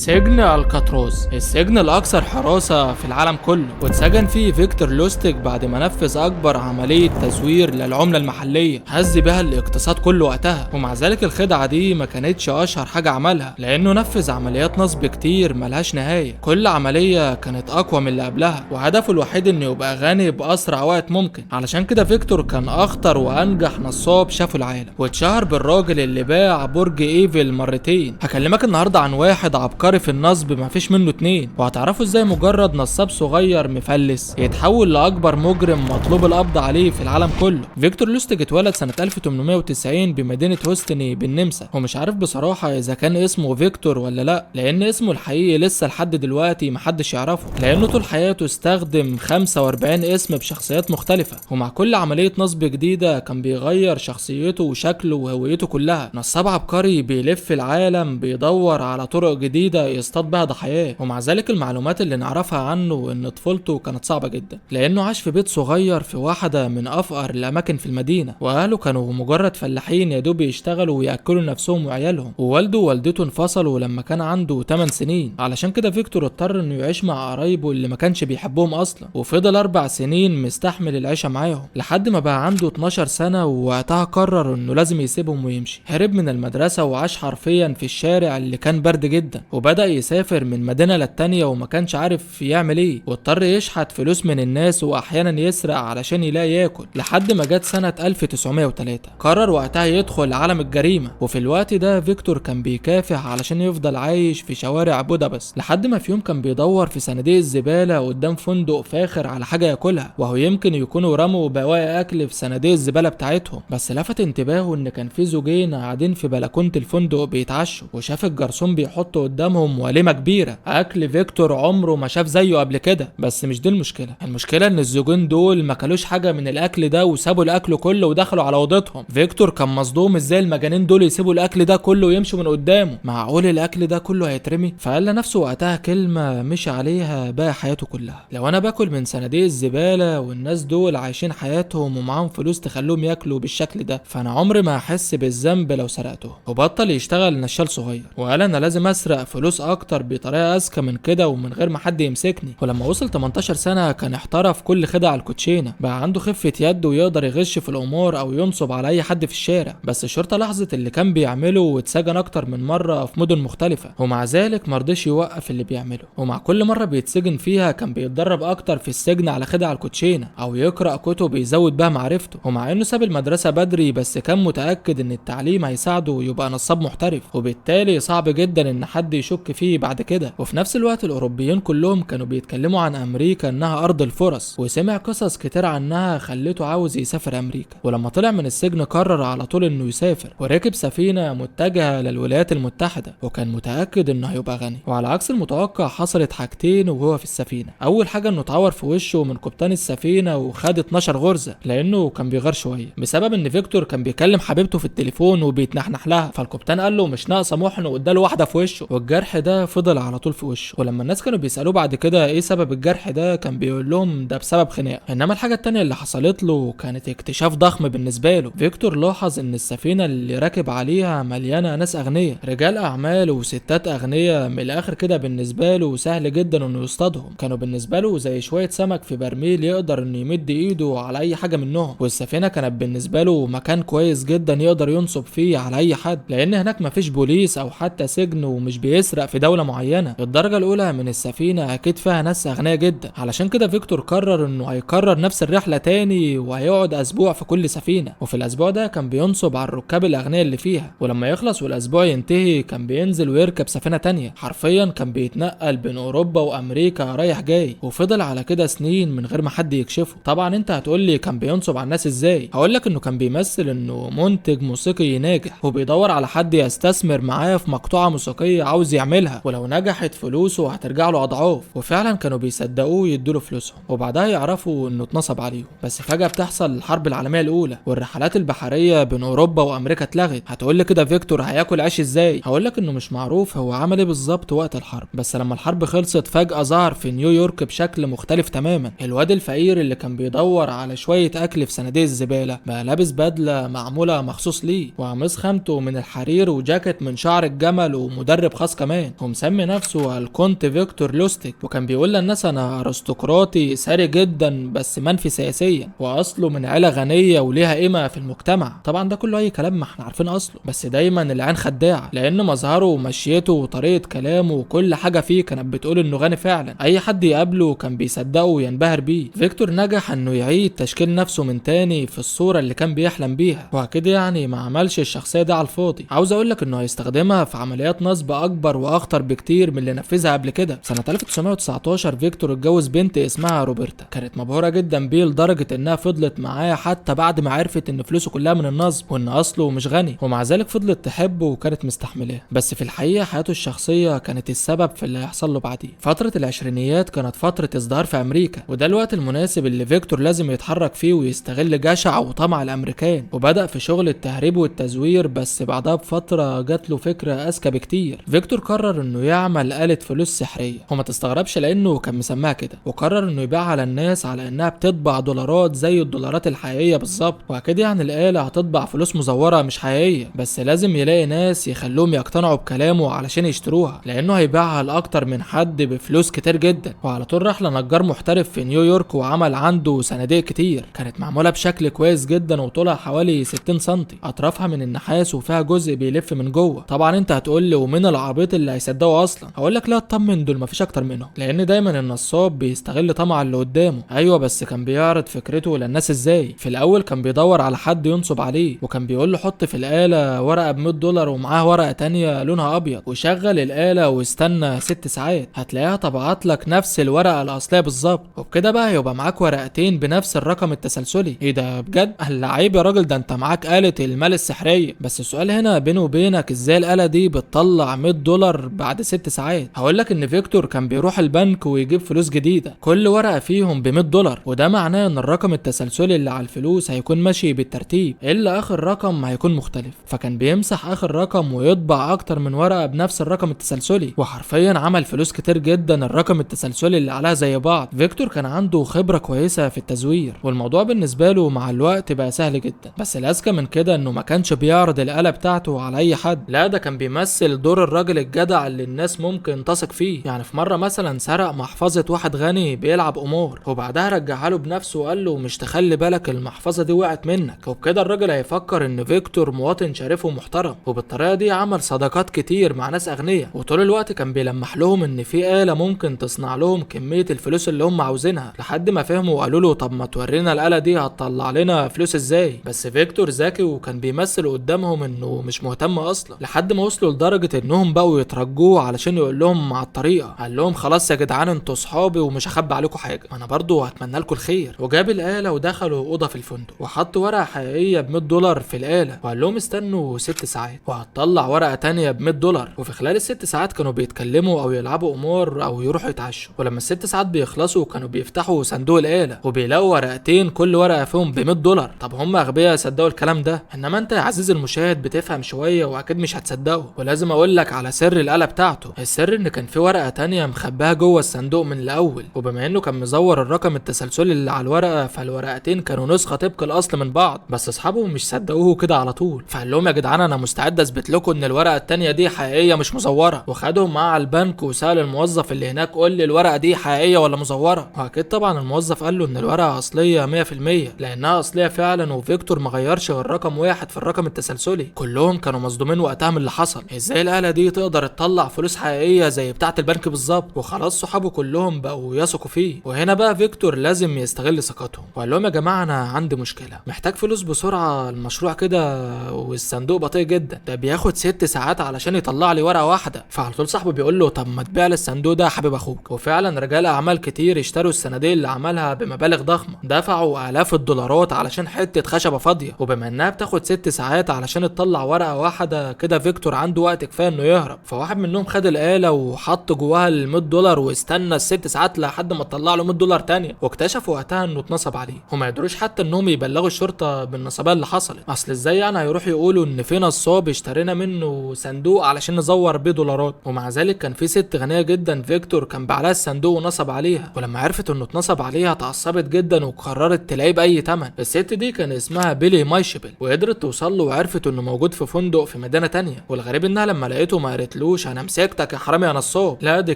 سجن الكاتروز، السجن الأكثر حراسة في العالم كله، واتسجن فيه فيكتور لوستيك بعد ما نفذ أكبر عملية تزوير للعملة المحلية هز بها الاقتصاد كله وقتها. ومع ذلك الخدعة دي ما كانتش أشهر حاجة عملها، لأنه نفذ عمليات نصب كتير ملهاش نهاية. كل عملية كانت أقوى من اللي قبلها، وهدفه الوحيد إنه يبقى غني بأسرع وقت ممكن. علشان كده فيكتور كان أخطر وأنجح نصاب شافه العالم، واتشهر بالراجل اللي باع برج إيفل مرتين. هكلمك النهاردة عن واحد عبقري في النصب مفيش منه اتنين، وهتعرفوا ازاي مجرد نصاب صغير مفلس يتحول لاكبر مجرم مطلوب القبض عليه في العالم كله. فيكتور لوستيك اتولد سنة 1890 بمدينة هوستني بالنمسا، ومش عارف بصراحة اذا كان اسمه فيكتور ولا لا، لان اسمه الحقيقي لسه لحد دلوقتي محدش يعرفه، لانه طول حياته استخدم 45 اسم بشخصيات مختلفة، ومع كل عملية نصب جديدة كان بيغير شخصيته وشكله وهويته كلها. نصاب عبقري بيلف العالم بيدور على طرق جديدة يصطاد بها ضحاياه. ومع ذلك المعلومات اللي نعرفها عنه ان طفولته كانت صعبة جدا، لانه عاش في بيت صغير في واحدة من افقر الاماكن في المدينة، واهله كانوا مجرد فلاحين يا دوب يشتغلوا وياكلوا نفسهم وعيالهم، ووالده ووالدته انفصلوا لما كان عنده 8 سنين. علشان كده فيكتور اضطر انه يعيش مع قرايبه اللي ما كانش بيحبهم اصلا، وفضل 4 سنين مستحمل العيشة معاهم لحد ما بقى عنده 12 سنة، ووقتها قرر انه لازم يسيبهم ويمشي. هرب من المدرسة وعاش حرفيا في الشارع اللي كان برد جدا، وبدأ يسافر من مدينة للتانية وما كانش عارف يعمل ايه، واضطر يشحت فلوس من الناس واحيانا يسرق علشان يلاقي ياكل، لحد ما جت سنة 1903 قرر وقتها يدخل عالم الجريمة. وفي الوقت ده فيكتور كان بيكافح علشان يفضل عايش في شوارع بودابست، لحد ما في يوم كان بيدور في صناديق الزبالة قدام فندق فاخر على حاجة ياكلها، وهو يمكن يكونوا رموا بواقي اكل في صناديق الزبالة بتاعتهم. بس لفت انتباهه ان كان في زوجين قاعدين في بلكونة الفندق بيتعشوا، وشاف الجرسون بيحط قدامهم وليمة كبيرة اكل فيكتور عمره ما شاف زيه قبل كده. بس مش دي المشكلة ان الزوجين دول ما كلوش حاجة من الاكل ده وسابوا الاكل كله ودخلوا على اوضتهم. فيكتور كان مصدوم ازاي المجانين دول يسيبوا الاكل ده كله ويمشوا من قدامه، معقول الاكل ده كله هيترمي؟ فقال لنفسه وقتها كلمة مشي عليها باقي حياته كلها: لو انا باكل من صناديق الزبالة والناس دول عايشين حياتهم ومعاهم فلوس تخليهم ياكلوا بالشكل ده، فانا عمري ما هحس بالذنب لو سرقته. وبطل يشتغل نشال صغير، وقال انا لازم اسرق فلوس اكتر بطريقه اذكى من كده ومن غير ما حد يمسكني. ولما وصل 18 سنه كان احترف كل خدع الكوتشينه، بقى عنده خفه يد ويقدر يغش في الامور او ينصب على اي حد في الشارع. بس الشرطه لاحظت اللي كان بيعمله واتسجن اكتر من مره في مدن مختلفه، ومع ذلك مرضيش يوقف اللي بيعمله. ومع كل مره بيتسجن فيها كان بيتدرب اكتر في السجن على خدع الكوتشينه او يقرا كتب يزود بها معرفته. ومع انه ساب المدرسه بدري بس كان متاكد ان التعليم هيساعده يبقى نصاب محترف، وبالتالي صعب جدا ان حد يشك فيه بعد كده. وفي نفس الوقت الاوروبيين كلهم كانوا بيتكلموا عن امريكا انها ارض الفرص، وسمع قصص كتير عنها خلته عاوز يسافر امريكا. ولما طلع من السجن قرر على طول انه يسافر، وركب سفينه متجهه للولايات المتحده، وكان متاكد انه هيبقى غني. وعلى عكس المتوقع حصلت حاجتين وهو في السفينه. اول حاجه انه اتعور في وشه من قبطان السفينه وخد 12 غرزه، لانه كان بيغار شويه بسبب ان فيكتور كان بيكلم حبيبته في التليفون وبيتنحنح لها، فالقبطان قال له مش ناقصه محن واداله واحده في وشه، والجرح ده فضل على طول في وشه. ولما الناس كانوا بيسالوه بعد كده ايه سبب الجرح ده، كان بيقول لهم ده بسبب خناق. انما الحاجه التانيه اللي حصلت له كانت اكتشاف ضخم بالنسبه له. فيكتور لاحظ ان السفينه اللي راكب عليها مليانه ناس اغنياء، رجال اعمال وستات اغنياء، من الاخر كده بالنسبه له سهل جدا انه يصطادهم. كانوا بالنسبه له زي شويه سمك في برميل يقدر انه يمد ايده على اي حاجه منهم. والسفينه كانت بالنسبه له مكان كويس جدا يقدر ينصب فيه على اي حد، لان هناك مفيش بوليس او حتى سجن، ومش بيسرق في دوله معينه. الدرجه الاولى من السفينه اكيد فيها ناس اغنياء جدا. علشان كده فيكتور قرر انه هيكرر نفس الرحله تاني، وهيقعد اسبوع في كل سفينه، وفي الاسبوع ده كان بينصب على الركاب الاغنياء اللي فيها. ولما يخلص والاسبوع ينتهي كان بينزل ويركب سفينه تانية. حرفيا كان بيتنقل بين اوروبا وامريكا رايح جاي، وفضل على كده سنين من غير ما حد يكشفه. طبعا انت هتقول لي كان بينصب على الناس ازاي؟ هقول لك انه كان بيمثل انه منتج موسيقي ناجح، وبيدور على حد يستثمر معاه في مقطوعه موسيقيه عاوز يعملها، ولو نجحت فلوسه هترجع له اضعاف. وفعلا كانوا بيصدقوه يدوا له فلوسهم، وبعدها يعرفوا انه اتنصب عليهم. بس فجاه بتحصل الحرب العالميه الاولى، والرحلات البحريه بين اوروبا وامريكا اتلغت. هتقول لي كده فيكتور هياكل عيش ازاي؟ هقول لك انه مش معروف هو عمل ايه بالظبط وقت الحرب، بس لما الحرب خلصت فجاه ظهر في نيويورك بشكل مختلف تماما. الواد الفقير اللي كان بيدور على شويه اكل في صناديق الزباله بقى لابس بدله معموله مخصوص ليه، وقميص خامته من الحرير وجاكيت من شعر الجمل ومدرب خاص كمان. كمان، ومسمي نفسه الكونت فيكتور لوستيك، وكان بيقول للناس انا ارستقراطي ثري جدا بس منفي سياسيا، واصله من عيله غنيه وليها قيمه في المجتمع. طبعا ده كله اي كلام، ما احنا عارفين اصله، بس دايما العين خداعه، لان مظهره ومشيته وطريقه كلامه وكل حاجه فيه كانت بتقول انه غني فعلا. اي حد يقابله كان بيصدقه وينبهر بيه. فيكتور نجح انه يعيد تشكيل نفسه من تاني في الصوره اللي كان بيحلم بيها، وكده يعني ما عملش الشخصيه دي على الفاضي. عاوز اقولك انه هيستخدمها في عمليات نصب اكبر واخطر بكتير من اللي نفذها قبل كده. سنه 1919 فيكتور اتجوز بنت اسمها روبرتا، كانت مبهوره جدا بيه لدرجه انها فضلت معاه حتى بعد ما عرفت ان فلوسه كلها من النصب وان اصله مش غني، ومع ذلك فضلت تحبه وكانت مستحملاه. بس في الحقيقه حياته الشخصيه كانت السبب في اللي هيحصل له بعديه. فتره العشرينيات كانت فتره ازدهار في امريكا، وده الوقت المناسب اللي فيكتور لازم يتحرك فيه ويستغل جشع وطمع الامريكان، وبدا في شغل التهريب والتزوير. بس بعدها بفتره جات له فكره اذكى بكتير. فيكتور قرر انه يعمل آلة فلوس سحريه، وما تستغربش لانه كان مسماها كده، وقرر انه يبيعها للناس على انها بتطبع دولارات زي الدولارات الحقيقيه بالظبط. وكده يعني الآلة هتطبع فلوس مزوره مش حقيقيه، بس لازم يلاقي ناس يخلوهم يقتنعوا بكلامه علشان يشتروها، لانه هيبيعها لاكتر من حد بفلوس كتير جدا. وعلى طول راح لنجار محترف في نيويورك وعمل عنده صناديق كتير، كانت معموله بشكل كويس جدا وطولها حوالي 60 سم، اطرافها من النحاس وفيها جزء بيلف من جوه. طبعا انت هتقول لي ومن العبيط اللي هيصدقوا اصلا؟ هقول لك لا اطمن، دول مفيش اكتر منهم، لان دايما النصاب بيستغل طمع اللي قدامه. ايوه بس كان بيعرض فكرته للناس ازاي؟ في الاول كان بيدور على حد ينصب عليه، وكان بيقول له حط في الآلة ورقه ب $100 ومعاها ورقه تانية لونها ابيض، وشغل الآلة واستنى 6 ساعات هتلاقيها طبعت لك نفس الورقه الاصليه بالظبط. وبكده بقى يبقى معاك ورقتين بنفس الرقم التسلسلي. ايه ده بجد؟ اللعيب يا راجل، ده انت معاك آلة المال السحريه. بس السؤال هنا بيني وبينك، ازاي الآلة دي بتطلع $100 بعد 6 ساعات؟ هقول لك ان فيكتور كان بيروح البنك ويجيب فلوس جديده، كل ورقه فيهم ب $100، وده معناه ان الرقم التسلسلي اللي على الفلوس هيكون ماشي بالترتيب الا اخر رقم هيكون مختلف. فكان بيمسح اخر رقم ويطبع اكتر من ورقه بنفس الرقم التسلسلي، وحرفيا عمل فلوس كتير جدا الرقم التسلسلي اللي عليها زي بعض. فيكتور كان عنده خبره كويسه في التزوير، والموضوع بالنسبه له مع الوقت بقى سهل جدا. بس الاذكى من كده انه ما كانش بيعرض الآلة بتاعته على اي حد، لا ده كان بيمثل دور الراجل الجدع اللي الناس ممكن تثق فيه. يعني في مره مثلا سرق محفظه واحد غني بيلعب قمار، وبعدها رجعها له بنفسه وقال له مش تخلي بالك المحفظه دي وقعت منك. وبكده الراجل هيفكر ان فيكتور مواطن شريف ومحترم، وبالطريقه دي عمل صداقات كتير مع ناس اغنياء، وطول الوقت كان بيلمح لهم ان في آلة ممكن تصنع لهم كميه الفلوس اللي هم عاوزينها، لحد ما فهموا وقالوا له طب ما تورينا الآلة دي هتطلع لنا فلوس ازاي. بس فيكتور ذكي وكان بيمثل قدامهم انه مش مهتم اصلا، لحد ما وصلوا لدرجه انهم بقوا يترجوه علشان يقول لهم على الطريقه. قال لهم خلاص يا جدعان انتوا صحابي ومش هخبي عليكم حاجه، انا برضو هتمنى لكم الخير. وجاب الآلة ودخلوا اوضه في الفندق، وحط ورقه حقيقيه ب $100 في الآلة، وقال لهم استنوا 6 ساعات وهتطلع ورقه تانية ب $100. وفي خلال ال6 ساعات كانوا بيتكلموا او يلعبوا قمار او يروحوا يتعشوا، ولما ال6 ساعات بيخلصوا كانوا بيفتحوا صندوق الآلة وبيلاقوا ورقتين كل ورقه فيهم ب $100. طب هم اغبياء صدقوا الكلام ده، انما انت يا عزيزي المشاهد بتفهم شويه واكيد مش هتصدقه. ولازم اقول لك على سر الآلة بتاعته. السر ان كان في ورقه تانية مخباها جوه الصندوق من الاول، وبما انه كان مزور الرقم التسلسلي اللي على الورقه فالورقتين كانوا نسخه طبق الاصل من بعض. بس اصحابه مش صدقوه كده على طول، فقال لهم يا جدعان انا مستعد اثبت لكم ان الورقه التانية دي حقيقيه مش مزوره. وخدهم معاه على البنك وسال الموظف اللي هناك قول لي الورقه دي حقيقيه ولا مزوره. واكيد طبعا الموظف قال له ان الورقه اصليه 100%، لانها اصليه فعلا، وفيكتور ما غيرش غير رقم واحد في الرقم التسلسلي. كلهم كانوا مصدومين وقتها من اللي حصل، ازاي الآلة دي تقدر تطلع فلوس حقيقيه زي بتاعه البنك بالظبط. وخلاص صحابه كلهم بقوا يثقوا فيه، وهنا بقى فيكتور لازم يستغل ثقتهم وقال لهم يا جماعه انا عندي مشكله، محتاج فلوس بسرعه، المشروع كده والصندوق بطيء جدا، ده بياخد 6 ساعات علشان يطلع لي ورقه واحده. فعلى طول صاحبه بيقول له طب ما تبيع لي الصندوق ده يا حبيب اخوك. وفعلا رجال اعمال كتير اشتروا الصناديق اللي عملها بمبالغ ضخمه، دفعوا آلاف الدولارات علشان حته خشبه فاضيه. وبما انها بتاخد 6 ساعات علشان تطلع ورقه واحده، كده فيكتور عنده وقت كفايه انه يهرب. فواحد منهم خد الآلة وحط جواها $100 واستنى ال6 ساعات لحد ما تطلع له $100 تانية، واكتشفوا وقتها انه اتنصب عليه. وما يقدروش حتى انهم يبلغوا الشرطه بالنصابات اللي حصلت. اصل ازاي يعني هيروحوا يقولوا ان في نصاب اشترينا منه صندوق علشان نزور بيه دولارات؟ ومع ذلك كان في ست غنيه جدا فيكتور كان باع لها الصندوق ونصب عليها، ولما عرفت انه اتنصب عليها اتعصبت جدا وقررت تلاقيه باي ثمن. الست دي كان اسمها بيلي مايشبل، وقدرت توصل له وعرفت انه موجود في فندق في مدينه تانية. والغريب انها لما لقيته ما قالت قالتلوش انا مسكتك يا حرامي يا نصاب، لا دي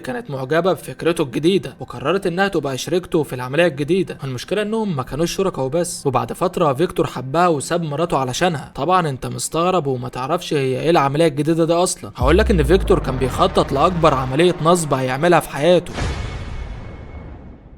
كانت معجبه بفكرته الجديده وقررت انها تبقى شريكته في العمليه الجديده. المشكله انهم ما كانوش شركاء وبس، وبعد فتره فيكتور حبها وساب مراته علشانها. طبعا انت مستغرب وما تعرفش هي ايه العمليه الجديده ده اصلا. هقول لك ان فيكتور كان بيخطط لاكبر عمليه نصب هيعملها في حياته.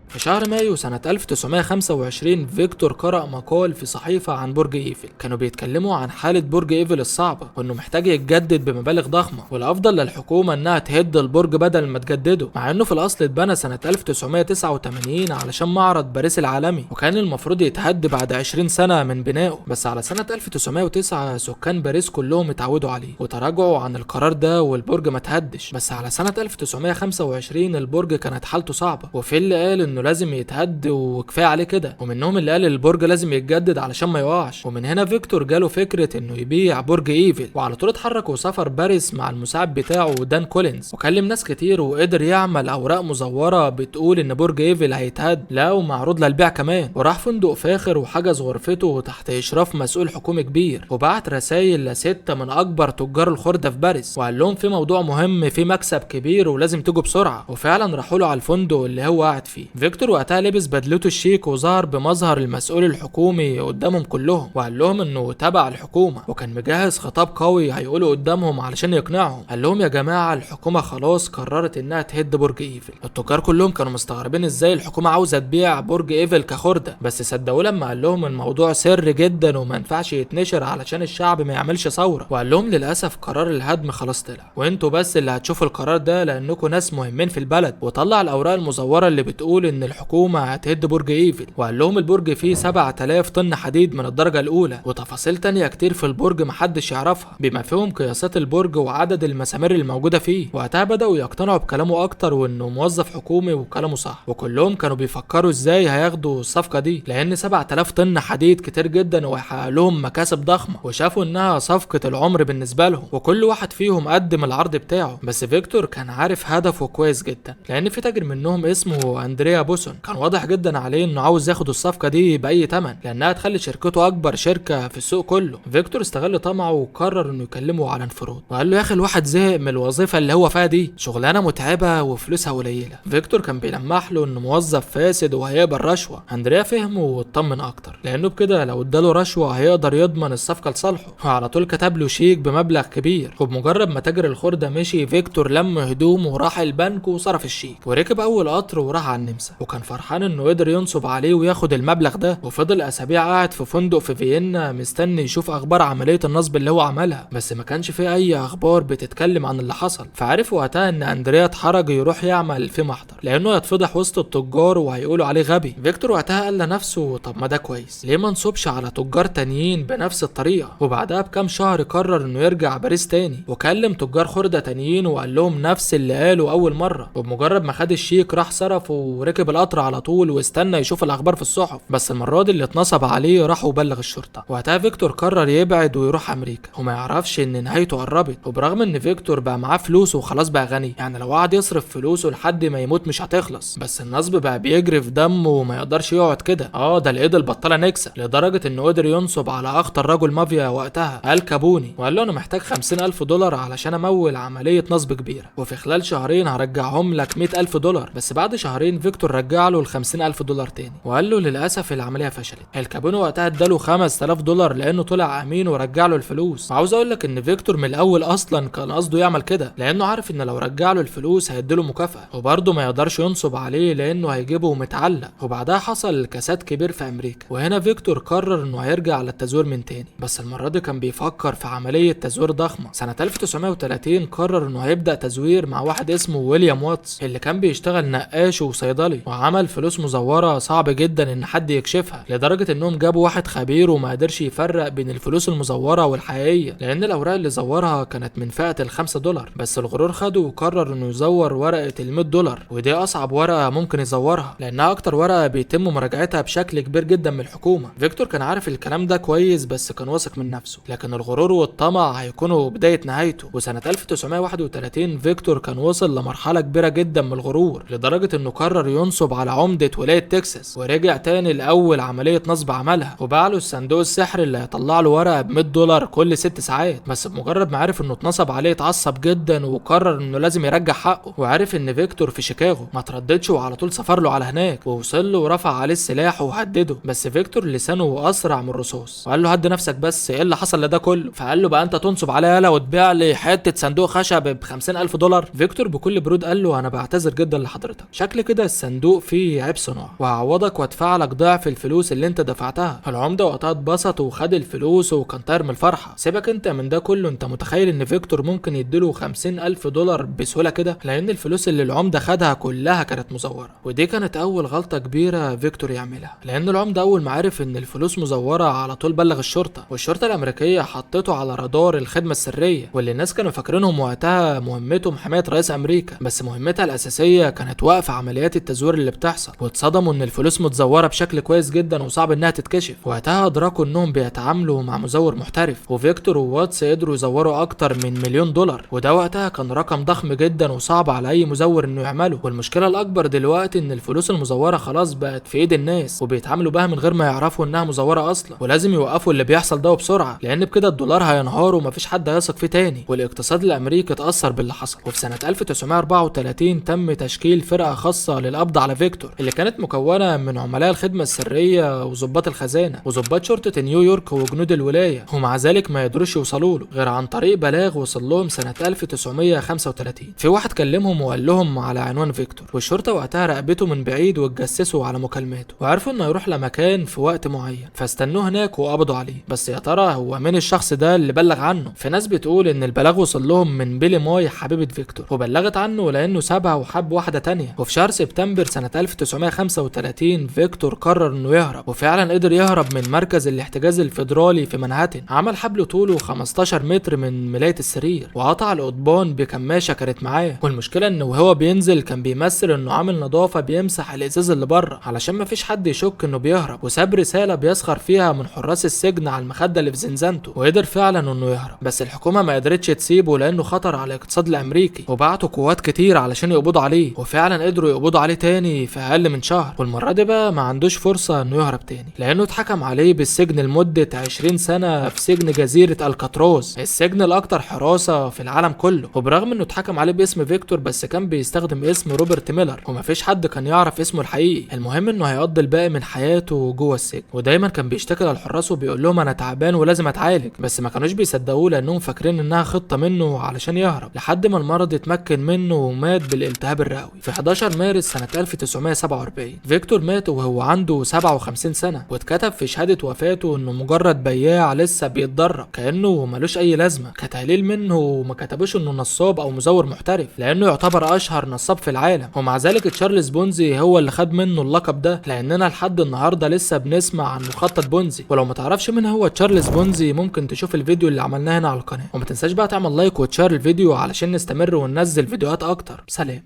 في شهر مايو سنة 1925 فيكتور قرأ مقال في صحيفة عن برج ايفل، كانوا بيتكلموا عن حالة برج ايفل الصعبة وانه محتاج يتجدد بمبالغ ضخمة، والافضل للحكومة انها تهد البرج بدل ما تجدده، مع انه في الاصل اتبنى سنة 1989 علشان معرض باريس العالمي، وكان المفروض يتهد بعد 20 سنة من بنائه. بس على سنة 1909 سكان باريس كلهم اتعودوا عليه وتراجعوا عن القرار ده والبرج ما تهدش. بس على سنة 1925 البرج كانت حالته صعبة، وفي اللي قال انه لازم يتهد وكفايه عليه كده، ومنهم اللي قال البرج لازم يتجدد علشان ما يقعش. ومن هنا فيكتور جاله فكره انه يبيع برج ايفل، وعلى طول اتحرك وسافر باريس مع المساعد بتاعه دان كولينز، وكلم ناس كتير وقدر يعمل اوراق مزوره بتقول ان برج ايفل هيتهد، لا ومعروض للبيع كمان. وراح فندق فاخر وحجز غرفته تحت اشراف مسؤول حكومي كبير، وبعت رسائل لستة من اكبر تجار الخردة في باريس وقال لهم في موضوع مهم، في مكسب كبير ولازم تيجوا بسرعه. وفعلا راحوا له على الفندق اللي هو قاعد فيه. فيكتور وقتها لبس بدلته الشيك وظهر بمظهر المسؤول الحكومي قدامهم كلهم، وقال لهم انه تبع الحكومه، وكان مجهز خطاب قوي هيقوله قدامهم علشان يقنعهم. قال لهم يا جماعه الحكومه خلاص قررت انها تهد برج ايفل. التجار كلهم كانوا مستغربين ازاي الحكومه عاوزه تبيع برج ايفل كخرده، بس صدقوه لما قال لهم الموضوع سر جدا وما ينفعش يتنشر علشان الشعب ما يعملش ثوره. وقال لهم للاسف قرار الهدم خلاص طلع، وانتوا بس اللي هتشوفوا القرار ده لانكم ناس مهمين في البلد. وطلع الاوراق المزوره اللي بتقول ان الحكومه هتهد برج ايفل، وقال لهم البرج فيه 7000 طن حديد من الدرجه الاولى، وتفاصيل تانية كتير في البرج محدش يعرفها بما فيهم قياسات البرج وعدد المسامير الموجوده فيه. وقتها بداوا يقتنعوا بكلامه اكتر وانه موظف حكومي وكلامه صح، وكلهم كانوا بيفكروا ازاي هياخدوا الصفقه دي، لان 7000 طن حديد كتير جدا وهيحقق لهم مكاسب ضخمه، وشافوا انها صفقه العمر بالنسبه لهم، وكل واحد فيهم قدم العرض بتاعه. بس فيكتور كان عارف هدفه كويس جدا، لان في تاجر منهم اسمه اندريا بوسون كان واضح جدا عليه انه عاوز ياخد الصفقه دي باي ثمن، لانها تخلي شركته اكبر شركه في السوق كله. فيكتور استغل طمعه وقرر انه يكلمه على انفراد، وقال له يا اخي الواحد زهق من الوظيفه اللي هو فيها دي، شغلانه متعبه وفلوسها قليله. فيكتور كان بيلمح له انه موظف فاسد وهيقبل رشوه. اندريا فهمه واطمن اكتر، لانه بكده لو اداله رشوه هيقدر يضمن الصفقه لصالحه، وعلى طول كتب له شيك بمبلغ كبير. وبمجرد ما تاجر الخرده مشي فيكتور لم هدومه وراح البنك وصرف الشيك، وركب اول قطر وراح على النمسا، وكان فرحان انه قدر ينصب عليه وياخد المبلغ ده. وفضل اسابيع قاعد في فندق في فيينا مستني يشوف اخبار عمليه النصب اللي هو عملها، بس ما كانش فيه اي اخبار بتتكلم عن اللي حصل. فعرف وقتها ان اندريا اتحرج يروح يعمل في محضر لانه يتفضح وسط التجار وهيقولوا عليه غبي. فيكتور وقتها قال لنفسه طب ما ده كويس، ليه ما نصبش على تجار تانيين بنفس الطريقه؟ وبعدها بكام شهر قرر انه يرجع باريس تاني، وكلم تجار خردة تانيين وقال لهم نفس اللي قاله اول مره. وبمجرد ما خد الشيك راح صرفه وركب القطر على طول واستنى يشوف الاخبار في الصحف. بس المره دي اللي اتنصب عليه راح وبلغ الشرطه. وقتها فيكتور قرر يبعد ويروح امريكا وما يعرفش ان نهايته قربت. وبرغم ان فيكتور بقى معاه فلوس وخلاص بقى غني، يعني لو قعد يصرف فلوسه لحد ما يموت مش هتخلص، بس النصب بقى بيجري في دمه وما يقدرش يقعد كده. ده الايد البطاله نكسه، لدرجه انه قدر ينصب على اخطر رجل مافيا وقتها الكابوني، وقال له انا محتاج $50,000 علشان امول عمليه نصب كبيره، وفي خلال شهرين هرجعهم لك $100,000. بس بعد شهرين فيكتور رجع له $50,000 تاني، وقال له للاسف العمليه فشلت. الكابوني وقتها اداله $5,000 لانه طلع امين ورجع له الفلوس. وعاوز اقول لك ان فيكتور من الاول اصلا كان قصده يعمل كده، لانه عارف ان لو رجع له الفلوس هيديله مكافاه، وبرضه ما يقدرش ينصب عليه لانه هيجيبه متعلق. وبعدها حصل كساد كبير في امريكا، وهنا فيكتور قرر انه هيرجع للتزوير من تاني، بس المره دي كان بيفكر في عمليه تزوير ضخمه. سنه 1930 قرر انه هيبدا تزوير مع واحد اسمه ويليام واتس اللي كان بيشتغل نقاش وصيدلي، وعمل فلوس مزوره صعب جدا ان حد يكشفها، لدرجه انهم جابوا واحد خبير وما قدرش يفرق بين الفلوس المزوره والحقيقيه، لان الاوراق اللي زورها كانت من فئه $5. بس الغرور خده وقرر انه يزور ورقه $100، ودي اصعب ورقه ممكن يزورها لانها اكتر ورقه بيتم مراجعتها بشكل كبير جدا من الحكومه. فيكتور كان عارف الكلام ده كويس بس كان واثق من نفسه، لكن الغرور والطمع هيكونوا بدايه نهايته. وسنه 1931 فيكتور كان وصل لمرحله كبيره جدا من الغرور، لدرجه انه قرر ينصب على عمدة ولاية تكساس، ورجع تاني لأول عملية نصب عملها، وباع له الصندوق السحري اللي هيطلع له ورقة ب $100 كل 6 ساعات. بس بمجرد ما عرف انه اتنصب عليه اتعصب جدا وقرر انه لازم يرجع حقه، وعرف ان فيكتور في شيكاغو، ما ترددش وعلى طول سافر له على هناك، ووصل له ورفع عليه السلاح وهدده. بس فيكتور لسانه اسرع من الرصاص وقال له هد نفسك، بس ايه اللي حصل لده كله؟ فقال له بقى انت تنصب عليا يالا وتبيع لي حته صندوق خشب ب $50,000؟ فيكتور بكل برود قال له انا بعتذر جدا لحضرتك، شكل كده الصندوق فيه عيب صناعه، وهعوضك وادفع لك ضعف الفلوس اللي انت دفعتها. العمده وقتها اتبسط وخد الفلوس وكان طاير من الفرحه. سيبك انت من ده كله، انت متخيل ان فيكتور ممكن يديله $50,000 بسهوله كده؟ لان الفلوس اللي العمده خدها كلها كانت مزوره، ودي كانت اول غلطه كبيره فيكتور يعملها. لان العمده اول ما عرف ان الفلوس مزوره على طول بلغ الشرطه، والشرطه الامريكيه حطته على رادار الخدمه السريه، واللي الناس كانوا فاكرينهم وقتها مهمتهم حمايه رئيس امريكا، بس مهمتها الاساسيه كانت وقف عمليات التزوير اللي بتحصل. واتصدموا ان الفلوس متزوره بشكل كويس جدا وصعب انها تتكشف. وقتها ادركوا انهم بيتعاملوا مع مزور محترف، وفيكتور وواتس قدروا يزوروا اكتر من $1,000,000، وده وقتها كان رقم ضخم جدا وصعب على اي مزور انه يعمله. والمشكله الاكبر دلوقتي ان الفلوس المزوره خلاص بقت في ايد الناس، وبيتعاملوا بها من غير ما يعرفوا انها مزوره اصلا، ولازم يوقفوا اللي بيحصل ده وبسرعه، لان بكده الدولار هينهار ومفيش حد هيثق فيه تاني، والاقتصاد الامريكي اتاثر باللي حصل. وفي سنه 1934 تم تشكيل فرقه خاصه للقبض على فيكتور، اللي كانت مكونه من عملاء الخدمه السريه وضباط الخزانه وضباط شرطه نيويورك وجنود الولايه، ومع ذلك ما يقدروش يوصلوا له غير عن طريق بلاغ وصل لهم سنه 1935. في واحد كلمهم وقال لهم على عنوان فيكتور، والشرطه وقتها راقبته من بعيد واتجسسوا على مكالماته، وعرفوا انه يروح لمكان في وقت معين، فاستنوه هناك وقبضوا عليه. بس يا ترى هو مين الشخص ده اللي بلغ عنه؟ في ناس بتقول ان البلاغ وصل لهم من بيلي ماي حبيبه فيكتور، وبلغت عنه لانه سابها وحب واحده تانية. وفي شهر سبتمبر سنه 1935 فيكتور قرر انه يهرب، وفعلا قدر يهرب من مركز الاحتجاز الفيدرالي في منهاتن. عمل حبل طوله 15 متر من ملايه السرير، وقطع القضبان بكماشه كانت معاه. والمشكله انه وهو بينزل كان بيمثل انه عامل نظافه بيمسح الازاز اللي بره علشان مفيش حد يشك انه بيهرب، وساب رساله بيسخر فيها من حراس السجن على المخده اللي في زنزانته. وقدر فعلا انه يهرب، بس الحكومه ما قدرتش تسيبه لانه خطر على الاقتصاد الامريكي، وبعتوا قوات كتير علشان يقبضوا عليه، وفعلا قدروا يقبضوا عليه تاني في اقل من شهر. والمره دي بقى ما عندوش فرصه انه يهرب تاني، لانه اتحكم عليه بالسجن لمده 20 سنه في سجن جزيره الكاتروز، السجن الاكثر حراسه في العالم كله. وبرغم انه اتحكم عليه باسم فيكتور، بس كان بيستخدم اسم روبرت ميلر، ومفيش حد كان يعرف اسمه الحقيقي. المهم انه هيقضي الباقي من حياته جوه السجن، ودايما كان بيشتكي للحراس وبيقول لهم انا تعبان ولازم اتعالج، بس ما كانوش بيصدقوه لانهم فاكرين انها خطه منه علشان يهرب، لحد ما المرض اتمكن منه ومات بالالتهاب الرئوي في 11 مارس سنه 1947. فيكتور مات وهو عنده 57 سنه، واتكتب في شهاده وفاته انه مجرد بياع لسه بيتدرب، كانه ملوش اي لازمه، كتقليل منه وما كتبوش انه نصاب او مزور محترف، لانه يعتبر اشهر نصاب في العالم. ومع ذلك تشارلز بونزي هو اللي خد منه اللقب ده، لاننا لحد النهارده لسه بنسمع عن مخطط بونزي. ولو ما تعرفش مين هو تشارلز بونزي ممكن تشوف الفيديو اللي عملناه هنا على القناه، وما تنساش بقى تعمل لايك وتشير الفيديو علشان نستمر وننزل فيديوهات اكتر. سلام.